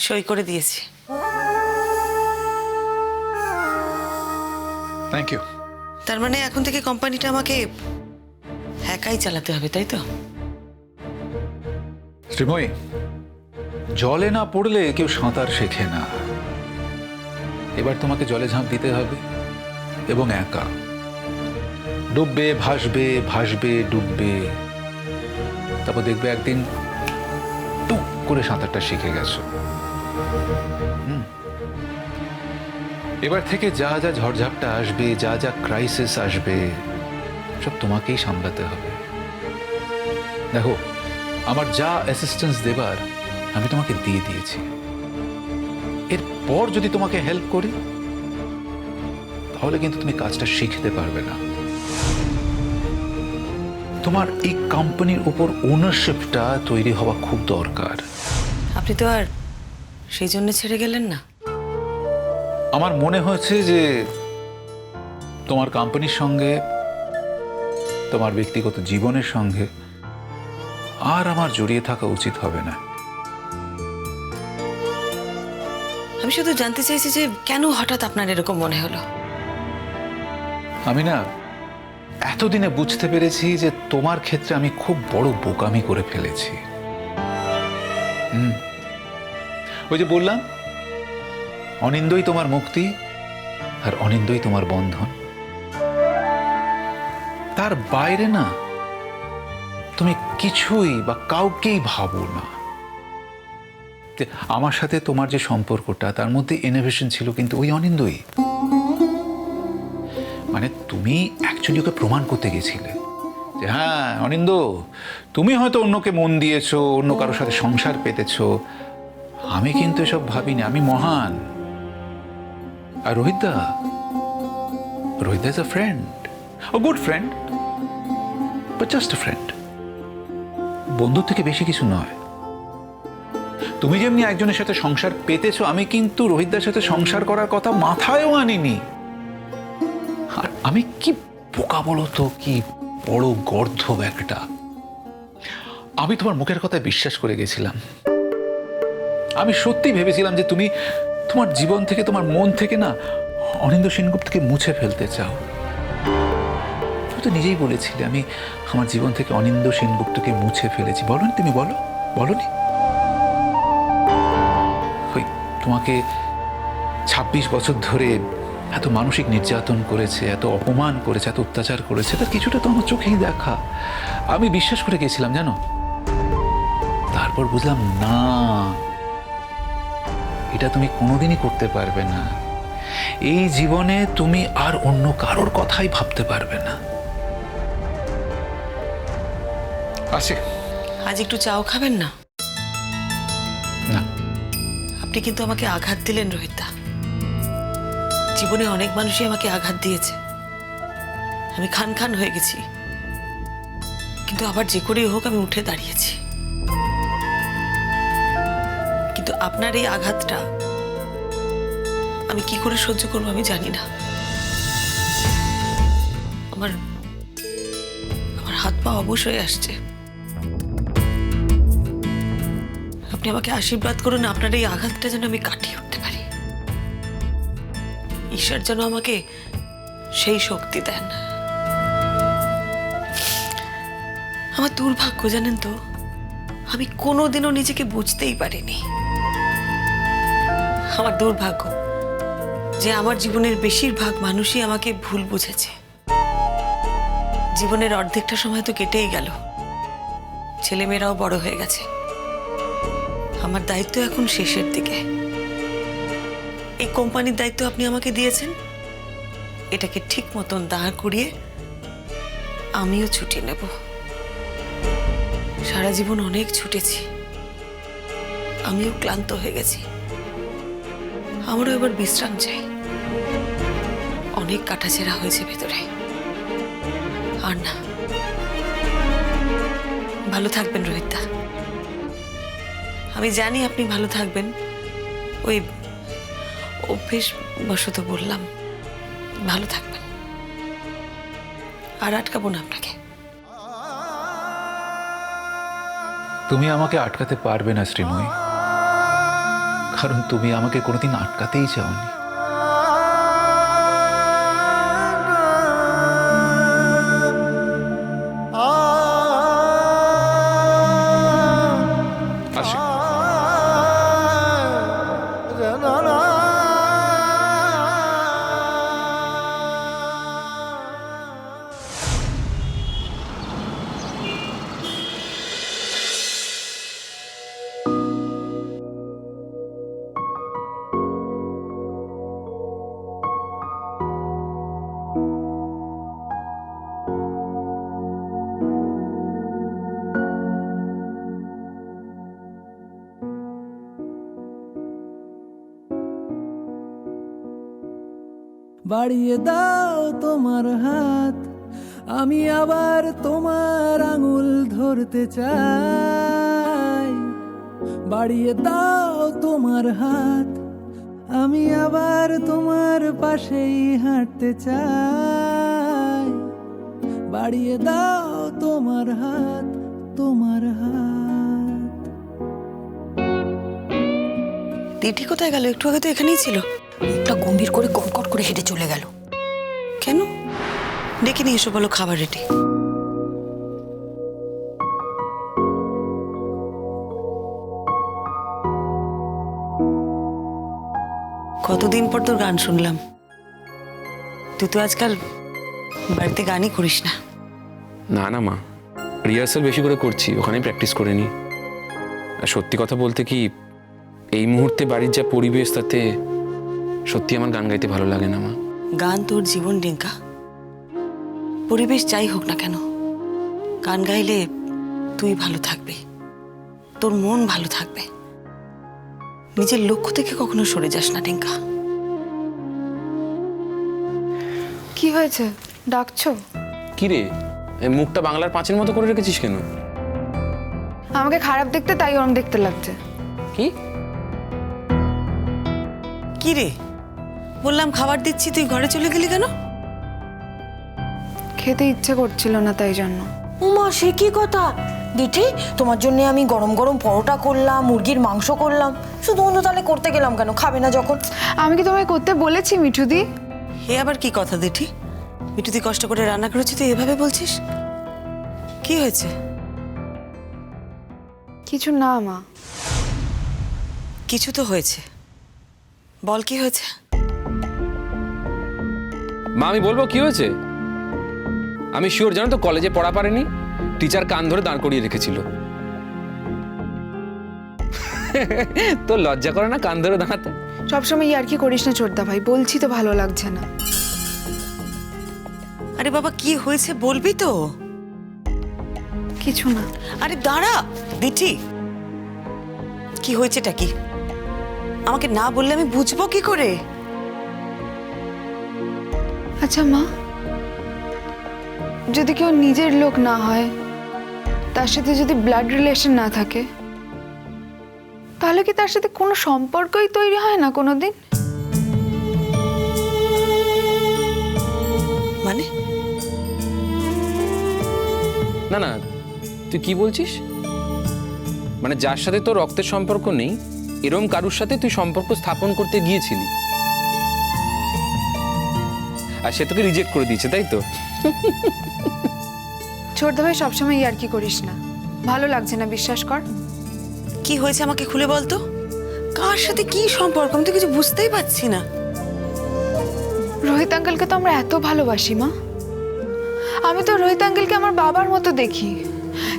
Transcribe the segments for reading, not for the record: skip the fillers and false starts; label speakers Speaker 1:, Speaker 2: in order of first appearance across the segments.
Speaker 1: সই করে দিয়েছি।
Speaker 2: Thank you.
Speaker 1: তার মানে এখন থেকে কোম্পানিটা আমাকে একাই চালাতে হবে, তাই তো?
Speaker 2: শ্রীময়ী, জলে না পড়লে কেউ সাঁতার শেখে না। এবার তোমাকে জলে ঝাঁপ দিতে হবে, এবং একা। ডুববে, ভাসবে, ভাসবে, ডুববে। তারপর দেখবে একদিন টুক করে সাঁতারটা শিখে গেছো। এবার থেকে যা যা ঝড়ঝাপটা আসবে, যা যা ক্রাইসিস আসবে, সব তোমাকেই সামলাতে হবে। দেখো, আমার যা অ্যাসিস্ট্যান্স দেবার আমি তোমাকে দিয়ে দিয়েছি। এরপর যদি তোমাকে হেল্প করি, তাহলে কিন্তু তুমি কাজটা শিখতে পারবে না। তোমার এই কোম্পানির উপর ওনারশিপটা তৈরি হওয়া খুব দরকার।
Speaker 1: আপনি তো আর সেই জন্য ছেড়ে গেলেন না।
Speaker 2: আমার মনে হয়েছে যে তোমার কোম্পানির সঙ্গে, তোমার ব্যক্তিগত জীবনের সঙ্গে আর আমার জড়িয়ে থাকা উচিত হবে না।
Speaker 1: আমি শুধু জানতে চাইছি যে কেন হঠাৎ আপনার এরকম মনে হলো?
Speaker 2: আমি না এতদিনে বুঝতে পেরেছি যে তোমার ক্ষেত্রে আমি খুব বড় বোকামি করে ফেলেছি। ওই যে বললাম, অনিন্দই তোমার মুক্তি আর অনিন্দই তোমার বন্ধন। তার বাইরে না তুমি কিছুই বা কাউকেই ভাবো না। আমার সাথে তোমার যে সম্পর্কটা, তার মধ্যে ইনোভেশন ছিল, কিন্তু ওই অনিন্দই। মানে তুমি অ্যাকচুয়ালি ওকে প্রমাণ করতে গেছিলে যে হ্যাঁ অনিন্দ, তুমি হয়তো অন্যকে মন দিয়েছো, অন্য কারোর সাথে সংসার পেতেছো, আমি কিন্তু এসব ভাবিনি, আমি মহান। আর রোহিতদা is a friend, a good friend, but just a friend. বন্ধুর থেকে বেশি কিছু নয়। তুমি যেমনি একজনের সাথে সংসার পেতেছো, আমি কিন্তু রোহিতদার সাথে সংসার করার কথা মাথায়ও আনিনি। আর আমি কি বোকা বলো তো, কি বড় গর্ধব একটা। আমি তোমার মুখের কথায় বিশ্বাস করে গেছিলাম। আমি সত্যি ভেবেছিলাম যে তুমি তোমার জীবন থেকে, তোমার মন থেকে না অনিন্দ সেনগুপ্তকে মুছে ফেলতে চাও। তুমি তো নিজেই বলেছিলে আমি আমার জীবন থেকে অনিন্দ সেনগুপ্তকে মুছে ফেলেছি। বলনি তুমি? বলনি? ওই তোমাকে ২৬ বছর ধরে এত মানসিক নির্যাতন করেছে, এত অপমান করেছে, এত অত্যাচার করেছে, তার কিছুটা তো আমার চোখেই দেখা। আমি বিশ্বাস করে গেছিলাম, জানো। তারপর বুঝলাম না, এটা তুমি কোনোদিনই করতে পারবে না। এই জীবনে তুমি আর অন্য কারোর কথাই ভাবতে পারবে না। আসি।
Speaker 1: আজ একটু চাও খাবেন না?
Speaker 2: না।
Speaker 1: আপনি কিন্তু আমাকে আঘাত দিলেন রোহিতদা। জীবনে অনেক মানুষই আমাকে আঘাত দিয়েছে, আমি খান খান হয়ে গেছি, কিন্তু আবার যে করেই হোক আমি উঠে দাঁড়িয়েছি। কিন্তু আপনার এই আঘাতটা আমি কি করে সহ্য করবো আমি জানি না। আমার হাত পা অবশ হয়ে আসছে। আপনি আমাকে আশীর্বাদ করুন, আপনার এই আঘাতটা যেন আমি কাটিয়ে উঠতে পারি। ঈশ্বর যেন আমাকে সেই শক্তি দেন। আমার দুর্ভাগ্য জানেন তো, আমি কোনোদিনও নিজেকে বুঝতেই পারিনি। আমার দুর্ভাগ্য যে আমার জীবনের বেশিরভাগ মানুষই আমাকে ভুল বুঝেছে। জীবনের অর্ধেকটা সময় তো কেটেই গেল, ছেলেমেয়েরাও বড় হয়ে গেছে, আমার দায়িত্ব এখন শেষের দিকে। এই কোম্পানির দায়িত্ব আপনি আমাকে দিয়েছেন, এটাকে ঠিক মতন দাঁড় করিয়ে আমিও ছুটি নেব। সারা জীবন অনেক ছুটেছি, আমিও ক্লান্ত হয়ে গেছি, আমারও এবার বিশ্রাম চাই। অনেক কাটাছেঁড়া হয়েছে ভেতরে, আর না। ভালো থাকবেন রোহিতদা, আমি জানি আপনি ভালো থাকবেন। ওই অভ্যেস বশত বললাম, ভালো থাকবেন, আর আটকাবো না আপনাকে।
Speaker 2: তুমি আমাকে আটকাতে পারবে না শ্রীময়ী, কারণ তুমি আমাকে কোনোদিন আটকাতেই চাওনি। আসি।
Speaker 3: বাড়িয়ে দাও তোমার হাত, আমি আবার তোমার আঙুল ধরতে চাই। বাড়িয়ে দাও তোমার হাত, আমি আবার তোমার পাশেই হাঁটতে চাই। বাড়িয়ে দাও তোমার হাত, তোমার হাত।
Speaker 1: দিদি কোথায় গেল? একটু আগে তো এখানেই ছিল।
Speaker 4: মুখটা গম্ভীর করে কটকট করে হেঁটে চলে গেল।
Speaker 1: কেন? ডেকে নিয়ে এসো, বলো খাবার রেডি। কতদিন পর তোর গান শুনলাম। তুই তো আজকাল বাড়িতে গানই করিস না।
Speaker 5: না না মা, রিহার্সাল বেশি করে করছি, ওখানেই প্র্যাকটিস করে নি। আর সত্যি কথা বলতে কি, এই মুহূর্তে বাড়ির যা পরিবেশ, তাতে সত্যি আমার গান গাইতে ভালো লাগে না মা।
Speaker 1: গান তোর জীবন ডিঙ্কা। পরিবেশ যাই হোক না কেন, গান গাইলে তুই ভালো থাকবি, তোর মন ভালো থাকবে। নিজের লক্ষ্য থেকে কখনো সরে যাস না ডিঙ্কা।
Speaker 6: কি হয়েছে, ডাকছো?
Speaker 5: কি রে, এই মুখটা বাংলার পাঁচের মতো করে রেখেছিস কেন?
Speaker 6: আমাকে খারাপ দেখতে, তাই ওরম দেখতে লাগছে।
Speaker 5: কি
Speaker 1: কি রে, বললাম খাবার দিচ্ছি, তুই ঘরে চলে গেলি কেন?
Speaker 6: খেতে ইচ্ছে করছিল না, তাই জন্য।
Speaker 4: উমা, সে কি কথা দিঠি? তোমার জন্য আমি গরম গরম পরোটা করলাম, মুরগির মাংস করলাম। শুধু অন্য তাহলে করতে গেলাম কেন? খাবে না যখন?
Speaker 6: আমি কি তোমায় করতে বলেছি মিঠুদি?
Speaker 1: এ আবার কি কথা দিঠি? মিঠু তুই কষ্ট করে রান্না করেছি, তুই এভাবে বলছিস? কি হয়েছে?
Speaker 6: কিছু না মা।
Speaker 1: কিছু তো হয়েছে, বল কি হয়েছে?
Speaker 5: মা, আমি বলবো কি হয়েছে? আমি শিওর, জানো তো, কলেজে পড়া পারেনি, টিচার কান ধরে দাঁড় করিয়ে রেখেছিল। তো লজ্জা করে না কান ধরে দাঁড়াতে?
Speaker 6: সবসময় ইয়ার্কি করিস না ছোটদা ভাই, বলছি তো ভালো লাগছে না।
Speaker 1: আরে বাবা, কি হয়েছে বলবি তো?
Speaker 6: কিছু না।
Speaker 1: আরে দাঁড়া দিঠি, কি হয়েছেটা কি? আমাকে না বললে আমি বুঝবো কি করে?
Speaker 6: আচ্ছা মা, যদি কেউ নিজের লোক না হয়, তার সাথে যদি ব্লাড রিলেশন না থাকে, তাহলে কি তার সাথে কোনো সম্পর্কই তৈরি হয় না কোনোদিন?
Speaker 1: মানে?
Speaker 5: না না, তুই কি বলছিস? মানে যার সাথে তোর রক্তের সম্পর্ক নেই, এরম কারুর সাথে তুই সম্পর্ক স্থাপন করতে গিয়েছিলি, আর সে তোকে রিজেক্ট করে দিয়েছে, তাই তো?
Speaker 6: ছোটদা ভাই, সবসময় ইয়ার্কি করিস না, ভালো লাগছে না, বিশ্বাস কর।
Speaker 1: কি হয়েছে আমাকে খুলে বলতো? কার সাথে কি সম্পর্ক? আমি তো কিছু বুঝতেই পারছি না।
Speaker 6: রোহিত আঙ্কেলকে তো আমরা এত ভালোবাসি মা। আমি তো রোহিত আঙ্কেলকে আমার বাবার মতো দেখি,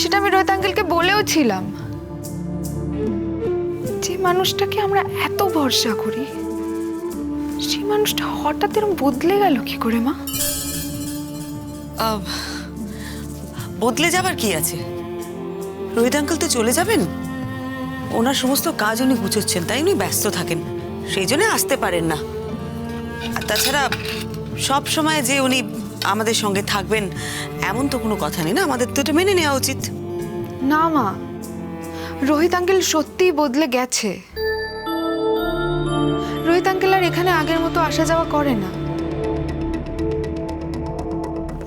Speaker 6: সেটা আমি রোহিত আঙ্কেলকে বলেও ছিলাম। যে মানুষটাকে আমরা এত ভরসা করি, সেই মানুষটা হঠাৎ এরকম বদলে গেল কি করে মা?
Speaker 1: বদলে যাবার কি আছে? রোহিত আঙ্কেল তো চলে যাবেন, ওনার সমস্ত কাজ উনি গুছোচ্ছেন, তাই উনি ব্যস্ত থাকেন, সেই জন্য আসতে পারেন না। আর তাছাড়া সব সময় যে উনি আমাদের সঙ্গে থাকবেন এমন তো কোনো কথা নেই না, আমাদের তো এটা মেনে নেওয়া উচিত।
Speaker 6: না মা, রোহিত আঙ্কেল সত্যিই বদলে গেছে। রোহিত আঙ্কেল আর এখানে আগের মতো আসা যাওয়া করে না।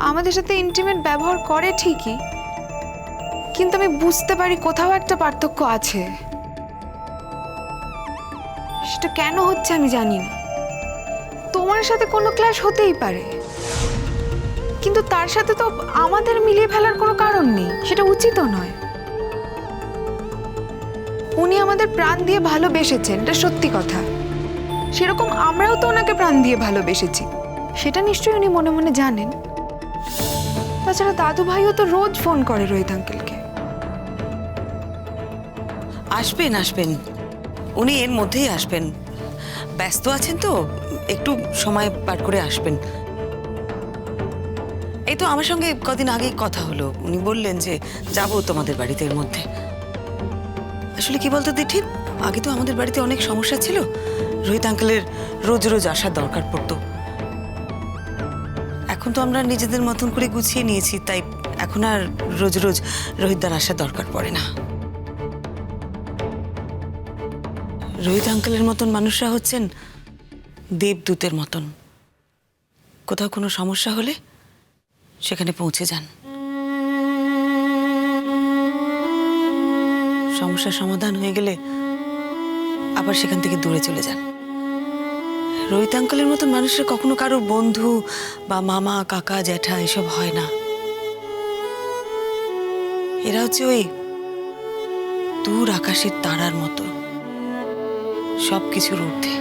Speaker 6: আমাদের সাথে ইন্টিমেট ব্যবহার করে ঠিকই, কিন্তু আমি বুঝতে পারি কোথাও একটা পার্থক্য আছে। সেটা কেন হচ্ছে আমি জানি না। তোমার সাথে কোনো ক্লাশ হতেই পারে, কিন্তু তার সাথে তো আমাদের মিলিয়ে ফেলার কোনো কারণ নেই, সেটা উচিতও নয়। উনি আমাদের প্রাণ দিয়ে ভালোবেসেছেন, এটা সত্যি কথা। সেরকম আমরাও তো ওনাকে প্রাণ দিয়ে ভালোবেসেছি, সেটা নিশ্চয়ই উনি মনে মনে জানেন। তাছাড়া দাদু ভাইও তো রোজ ফোন করে রোহিত আঙ্কেলকে।
Speaker 1: আসবেন আসবেন, উনি এর মধ্যেই আসবেন। ব্যস্ত আছেন তো, একটু সময় বার করে আসবেন। এই তো আমার সঙ্গে কদিন আগেই কথা হলো, উনি বললেন যে যাব তোমাদের বাড়িতে এর মধ্যে। আসলে কি বলতো দিঠি, আগে তো আমাদের বাড়িতে অনেক সমস্যা ছিল, রোহিত আঙ্কেলের রোজ রোজ আসার দরকার পড়তো। এখন তো আমরা নিজেদের মতন করে গুছিয়ে নিয়েছি, তাই এখন আর রোজ রোজ রোহিতদার আসার দরকার পড়ে না। রোহিত আঙ্কেলের মতন মানুষরা হচ্ছেন দেবদূতের মতন। কোথাও কোনো সমস্যা হলে সেখানে পৌঁছে যান, সমস্যার সমাধান হয়ে গেলে আবার সেখান থেকে দূরে চলে যান। রোহিত আঙ্কেলের মতন মানুষের কখনো কারো বন্ধু বা মামা কাকা জ্যাঠা এসব হয় না। এরা হচ্ছে ওই দূর আকাশের তারার মতো, সবকিছুর ঊর্ধ্বে।